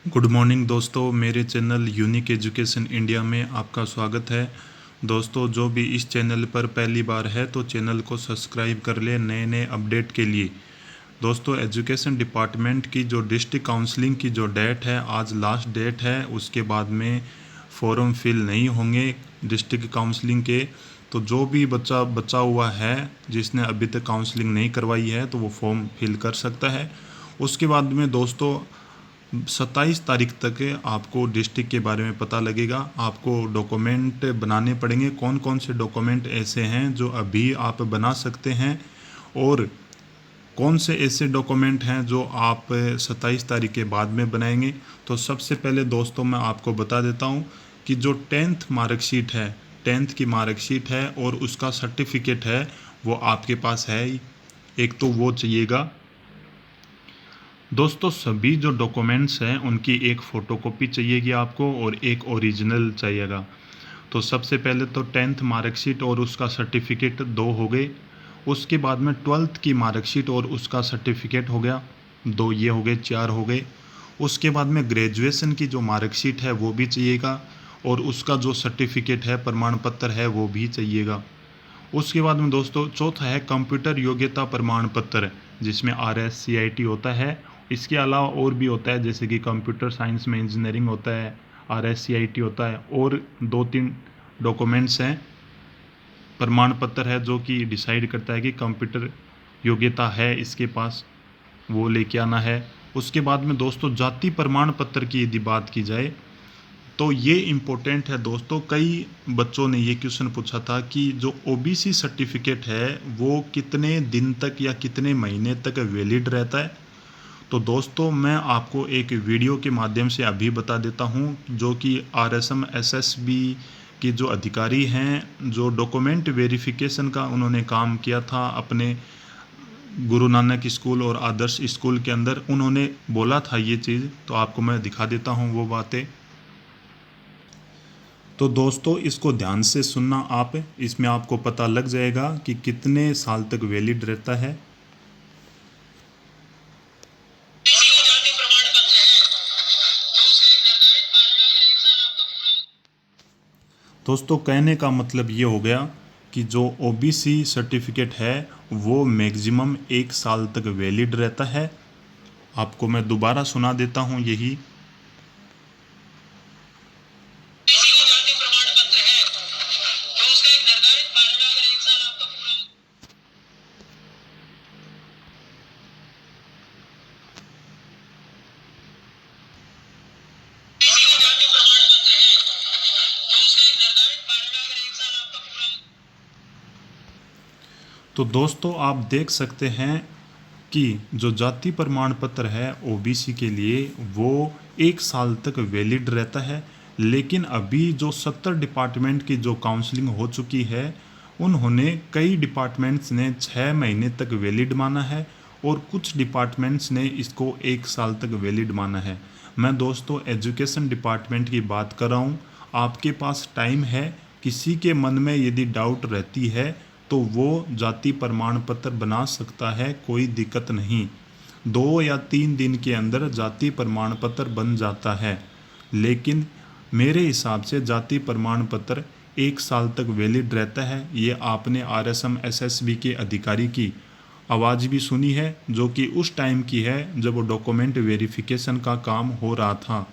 Good morning दोस्तों, मेरे channel unique education India में आपका स्वागत है। दोस्तों, जो भी इस चैनल पर पहली बार है तो चैनल को सब्सक्राइब कर ले नए नए अपडेट के लिए। दोस्तों, एजुकेशन डिपार्टमेंट की जो डिस्ट्रिक्ट काउंसलिंग की जो डेट है, आज लास्ट डेट है। उसके बाद में फॉर्म फिल नहीं होंगे डिस्ट्रिक्ट काउंसलिंग के। तो जो भी बच्चा बचा हुआ है जिसने अभी तक काउंसलिंग नहीं करवाई है तो वो फॉर्म फिल कर सकता है। उसके बाद में दोस्तों 27 तारीख तक आपको डिस्ट्रिक्ट के बारे में पता लगेगा। आपको डॉक्यूमेंट बनाने पड़ेंगे। कौन कौन से डॉक्यूमेंट ऐसे हैं जो अभी आप बना सकते हैं और कौन से ऐसे डॉक्यूमेंट हैं जो आप 27 तारीख के बाद में बनाएंगे। तो सबसे पहले दोस्तों मैं आपको बता देता हूं कि जो 10th मार्कशीट है, 10th की मार्कशीट है और उसका सर्टिफिकेट है वो आपके पास है ही। एक तो वो चाहिएगा। दोस्तों, सभी जो डॉक्यूमेंट्स हैं उनकी एक फ़ोटोकॉपी चाहिएगी आपको और एक ओरिजिनल चाहिएगा। तो सबसे पहले तो 10th मार्कशीट और उसका सर्टिफिकेट 2 हो गए। उसके बाद में 12th की मार्कशीट और उसका सर्टिफिकेट हो गया 2, ये हो गए 4 हो गए। उसके बाद में ग्रेजुएशन की जो मार्कशीट है वो भी चाहिएगा और उसका जो सर्टिफिकेट है, प्रमाण पत्र है, वो भी चाहिएगा। उसके बाद में दोस्तों चौथा है कंप्यूटर योग्यता प्रमाण पत्र, जिसमें RSCIT होता है। इसके अलावा और भी होता है, जैसे कि कंप्यूटर साइंस में इंजीनियरिंग होता है, RSCIT होता है और 2-3 डॉक्यूमेंट्स हैं, प्रमाण पत्र है जो कि डिसाइड करता है कि कंप्यूटर योग्यता है इसके पास, वो लेके आना है। उसके बाद में दोस्तों जाति प्रमाण पत्र की यदि बात की जाए तो ये इम्पोर्टेंट है दोस्तों। कई बच्चों ने ये क्वेश्चन पूछा था कि जो OBC सर्टिफिकेट है वो कितने दिन तक या कितने महीने तक वैलिड रहता है। तो दोस्तों मैं आपको एक वीडियो के माध्यम से अभी बता देता हूँ, जो कि RSM SSB के जो अधिकारी हैं, जो डॉक्यूमेंट वेरिफिकेशन का उन्होंने काम किया था अपने गुरु नानक स्कूल और आदर्श स्कूल के अंदर, उन्होंने बोला था ये चीज़। तो आपको मैं दिखा देता हूँ वो बातें। तो दोस्तों इसको ध्यान से सुनना आप, इसमें आपको पता लग जाएगा कि कितने साल तक वैलिड रहता है। दोस्तों कहने का मतलब ये हो गया कि जो OBC सर्टिफिकेट है वो मैक्सिमम 1 साल तक वैलिड रहता है। आपको मैं दोबारा सुना देता हूँ यही। तो दोस्तों आप देख सकते हैं कि जो जाति प्रमाण पत्र है OBC के लिए वो 1 साल तक वैलिड रहता है। लेकिन अभी जो 70 डिपार्टमेंट की जो काउंसलिंग हो चुकी है, उन्होंने कई डिपार्टमेंट्स ने 6 महीने तक वैलिड माना है और कुछ डिपार्टमेंट्स ने इसको 1 साल तक वैलिड माना है। मैं दोस्तों एजुकेशन डिपार्टमेंट की बात कर रहा हूँ। आपके पास टाइम है, किसी के मन में यदि डाउट रहती है तो वो जाति प्रमाण पत्र बना सकता है, कोई दिक्कत नहीं। 2 या 3 दिन के अंदर जाति प्रमाण पत्र बन जाता है। लेकिन मेरे हिसाब से जाति प्रमाण पत्र 1 साल तक वैलिड रहता है। ये आपने RSM SSB के अधिकारी की आवाज़ भी सुनी है, जो कि उस टाइम की है जब वो डॉक्यूमेंट वेरिफिकेशन का काम हो रहा था।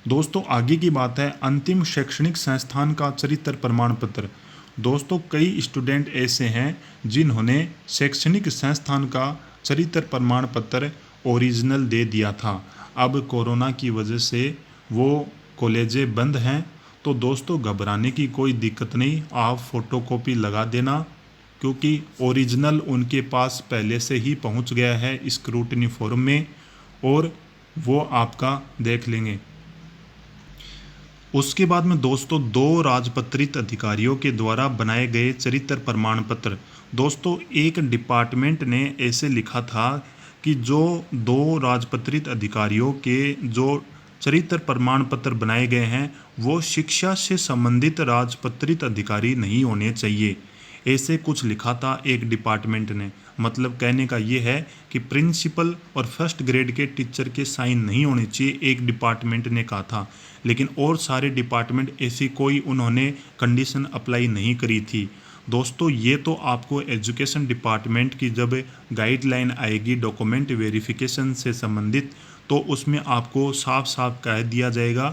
दोस्तों आगे की बात है अंतिम शैक्षणिक संस्थान का चरित्र प्रमाण पत्र। दोस्तों कई स्टूडेंट ऐसे हैं जिन्होंने शैक्षणिक संस्थान का चरित्र प्रमाण पत्र ओरिजिनल दे दिया था। अब कोरोना की वजह से वो कॉलेजें बंद हैं। तो दोस्तों घबराने की कोई दिक्कत नहीं, आप फ़ोटोकॉपी लगा देना, क्योंकि ओरिजिनल उनके पास पहले से ही पहुंच गया है स्क्रूटनी फॉर्म में और वो आपका देख लेंगे। उसके बाद में दोस्तों 2 राजपत्रित अधिकारियों के द्वारा बनाए गए चरित्र प्रमाण पत्र। दोस्तों एक डिपार्टमेंट ने ऐसे लिखा था कि जो 2 राजपत्रित अधिकारियों के जो चरित्र प्रमाण पत्र बनाए गए हैं वो शिक्षा से संबंधित राजपत्रित अधिकारी नहीं होने चाहिए। ऐसे कुछ लिखा था एक डिपार्टमेंट ने। मतलब कहने का ये है कि प्रिंसिपल और फर्स्ट ग्रेड के टीचर के साइन नहीं होने चाहिए, एक डिपार्टमेंट ने कहा था। लेकिन और सारे डिपार्टमेंट ऐसी कोई उन्होंने कंडीशन अप्लाई नहीं करी थी। दोस्तों ये तो आपको एजुकेशन डिपार्टमेंट की जब गाइडलाइन आएगी डॉक्यूमेंट वेरिफिकेशन से संबंधित, तो उसमें आपको साफ साफ कह दिया जाएगा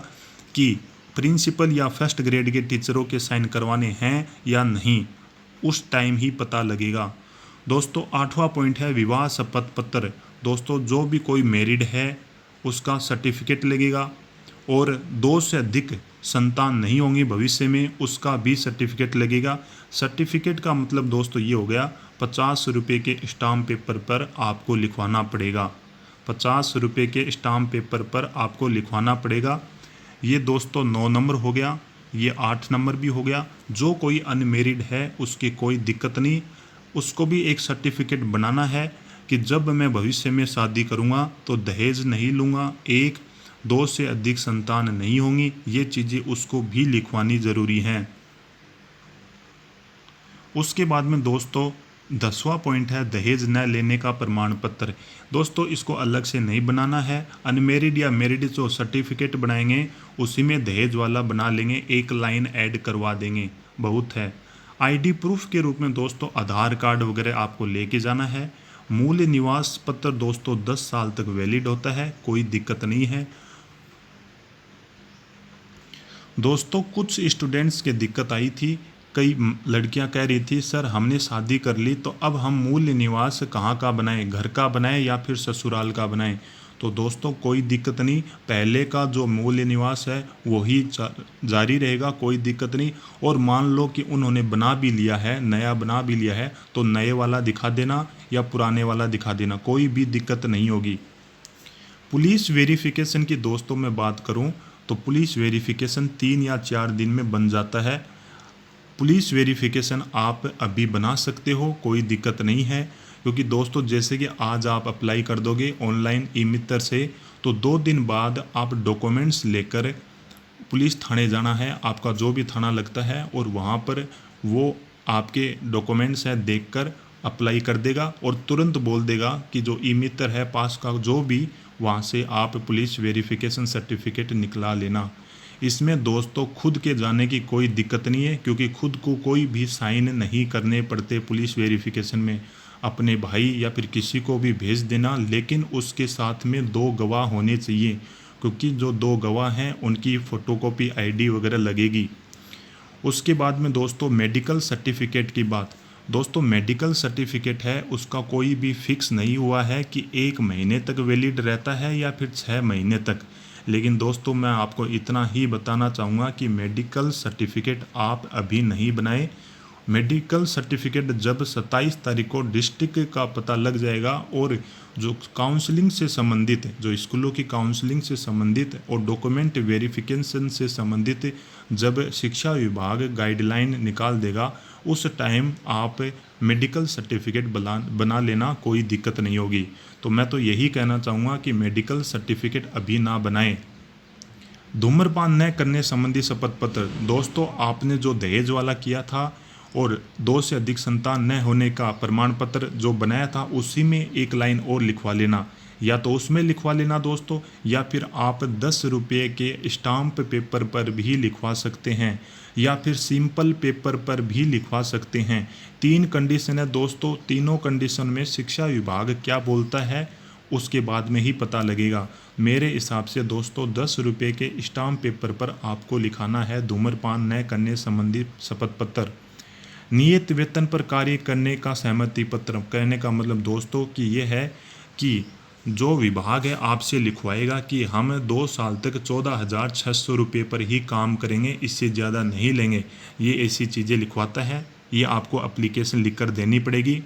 कि प्रिंसिपल या फर्स्ट ग्रेड के टीचरों के साइन करवाने हैं या नहीं, उस टाइम ही पता लगेगा। दोस्तों 8वां पॉइंट है विवाह शपथ पत्र। दोस्तों जो भी कोई मैरिड है उसका सर्टिफिकेट लगेगा, और 2 से अधिक संतान नहीं होंगी भविष्य में उसका भी सर्टिफिकेट लगेगा। सर्टिफिकेट का मतलब दोस्तों ये हो गया 50 रुपये के स्टाम्प पेपर पर आपको लिखवाना पड़ेगा। 50 रुपये के स्टाम्प पेपर पर आपको लिखवाना पड़ेगा। ये दोस्तों 9 नंबर हो गया, ये 8 नंबर भी हो गया। जो कोई अनमेरिड है उसकी कोई दिक्कत नहीं, उसको भी एक सर्टिफिकेट बनाना है कि जब मैं भविष्य में शादी करूँगा तो दहेज नहीं लूँगा, 1 2 से अधिक संतान नहीं होंगी, ये चीज़ें उसको भी लिखवानी ज़रूरी हैं। उसके बाद में दोस्तों 10वां पॉइंट है दहेज न लेने का प्रमाण पत्र। दोस्तों इसको अलग से नहीं बनाना है, अनमेरिड या मैरिड जो सर्टिफिकेट बनाएंगे उसी में दहेज वाला बना लेंगे, एक लाइन ऐड करवा देंगे, बहुत है। आईडी प्रूफ के रूप में दोस्तों आधार कार्ड वगैरह आपको लेके जाना है। मूल निवास पत्र दोस्तों 10 साल तक वैलिड होता है, कोई दिक्कत नहीं है। दोस्तों कुछ स्टूडेंट्स के दिक्कत आई थी, कई लड़कियां कह रही थी सर हमने शादी कर ली तो अब हम मूल निवास कहाँ का बनाएं, घर का बनाएं या फिर ससुराल का बनाएं। तो दोस्तों कोई दिक्कत नहीं, पहले का जो मूल निवास है वही जारी रहेगा, कोई दिक्कत नहीं। और मान लो कि उन्होंने बना भी लिया है, नया बना भी लिया है, तो नए वाला दिखा देना या पुराने वाला दिखा देना, कोई भी दिक्कत नहीं होगी। पुलिस वेरिफिकेशन की दोस्तों मैं बात करूं तो पुलिस वेरिफिकेशन 3 या 4 दिन में बन जाता है। पुलिस वेरिफिकेशन आप अभी बना सकते हो, कोई दिक्कत नहीं है। क्योंकि दोस्तों जैसे कि आज आप अप्लाई कर दोगे ऑनलाइन ई-मित्र से, तो 2 दिन बाद आप डॉक्यूमेंट्स लेकर पुलिस थाने जाना है, आपका जो भी थाना लगता है, और वहाँ पर वो आपके डॉक्यूमेंट्स हैं देखकर अप्लाई कर देगा और तुरंत बोल देगा कि जो ई-मित्र है पास का जो भी, वहाँ से आप पुलिस वेरिफिकेशन सर्टिफिकेट निकला लेना। इसमें दोस्तों खुद के जाने की कोई दिक्कत नहीं है, क्योंकि खुद को कोई भी साइन नहीं करने पड़ते पुलिस वेरिफिकेशन में। अपने भाई या फिर किसी को भी भेज देना, लेकिन उसके साथ में 2 गवाह होने चाहिए, क्योंकि जो 2 गवाह हैं उनकी फ़ोटोकॉपी आईडी वगैरह लगेगी। उसके बाद में दोस्तों मेडिकल सर्टिफिकेट की बात। दोस्तों मेडिकल सर्टिफिकेट है उसका कोई भी फिक्स नहीं हुआ है कि 1 महीने तक वैलिड रहता है या फिर 6 महीने तक। लेकिन दोस्तों मैं आपको इतना ही बताना चाहूँगा कि मेडिकल सर्टिफिकेट आप अभी नहीं बनाएं। मेडिकल सर्टिफिकेट जब 27 तारीख को डिस्ट्रिक्ट का पता लग जाएगा, और जो काउंसलिंग से संबंधित, जो स्कूलों की काउंसलिंग से संबंधित और डॉक्यूमेंट वेरिफिकेशन से संबंधित जब शिक्षा विभाग गाइडलाइन निकाल देगा, उस टाइम आप मेडिकल सर्टिफिकेट बना लेना, कोई दिक्कत नहीं होगी। तो मैं तो यही कहना चाहूँगा कि मेडिकल सर्टिफिकेट अभी ना बनाएं। धूम्रपान न करने संबंधी शपथ पत्र। दोस्तों आपने जो दहेज वाला किया था और 2 से अधिक संतान न होने का प्रमाण पत्र जो बनाया था, उसी में एक लाइन और लिखवा लेना, या तो उसमें लिखवा लेना दोस्तों, या फिर आप 10 रुपये के स्टाम्प पेपर पर भी लिखवा सकते हैं, या फिर सिंपल पेपर पर भी लिखवा सकते हैं। 3 कंडीशन है दोस्तों, तीनों कंडीशन में शिक्षा विभाग क्या बोलता है उसके बाद में ही पता लगेगा। मेरे हिसाब से दोस्तों 10 रुपये के स्टाम्प पेपर पर आपको लिखाना है धूम्रपान न करने संबंधी शपथ पत्र। नियत वेतन पर कार्य करने का सहमति पत्र। कहने का मतलब दोस्तों कि ये है कि जो विभाग है आपसे लिखवाएगा कि हम 2 साल तक 14,600 रुपये पर ही काम करेंगे, इससे ज़्यादा नहीं लेंगे। ये ऐसी चीज़ें लिखवाता है, ये आपको एप्लीकेशन लिख कर देनी पड़ेगी।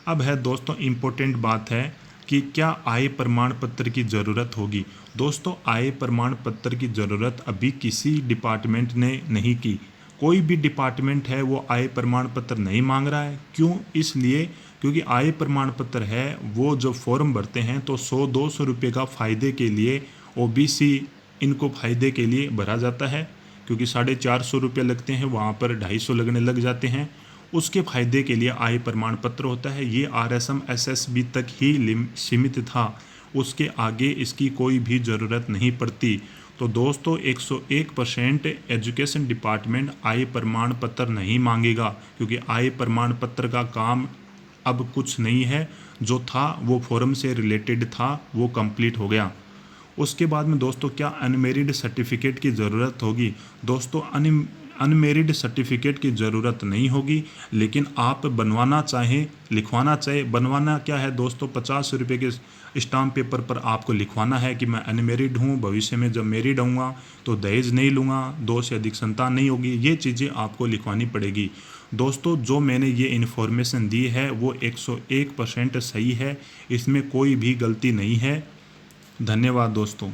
अब है दोस्तों इम्पोर्टेंट बात है कि क्या आय प्रमाण पत्र की ज़रूरत होगी। दोस्तों आय प्रमाण पत्र की ज़रूरत अभी किसी डिपार्टमेंट ने नहीं की। कोई भी डिपार्टमेंट है वो आय प्रमाण पत्र नहीं मांग रहा है। क्यों? इसलिए क्योंकि आय प्रमाण पत्र है वो जो फॉर्म भरते हैं तो 100-200 रुपये का फ़ायदे के लिए, ओबीसी इनको फ़ायदे के लिए भरा जाता है, क्योंकि 450 रुपये लगते हैं, वहाँ पर 250 लगने लग जाते हैं। उसके फ़ायदे के लिए आय प्रमाण पत्र होता है। ये RSM SSB तक ही सीमित था, उसके आगे इसकी कोई भी ज़रूरत नहीं पड़ती। तो दोस्तों 101% एजुकेशन डिपार्टमेंट आय प्रमाण पत्र नहीं मांगेगा, क्योंकि आय प्रमाण पत्र का काम अब कुछ नहीं है, जो था वो फॉर्म से रिलेटेड था, वो कंप्लीट हो गया। उसके बाद में दोस्तों क्या अनमेरिड सर्टिफिकेट की ज़रूरत होगी? दोस्तों अनमेरिड सर्टिफिकेट की ज़रूरत नहीं होगी, लेकिन आप बनवाना चाहें, लिखवाना चाहे, बनवाना क्या है दोस्तों, 50 रुपये के स्टाम्प पेपर पर आपको लिखवाना है कि मैं अनमेरिड हूँ, भविष्य में जब मैरिड होऊंगा तो दहेज नहीं लूँगा, 2 से अधिक संतान नहीं होगी, ये चीज़ें आपको लिखवानी पड़ेगी। दोस्तों जो मैंने ये इन्फॉर्मेशन दी है वो 101% सही है, इसमें कोई भी गलती नहीं है। धन्यवाद दोस्तों।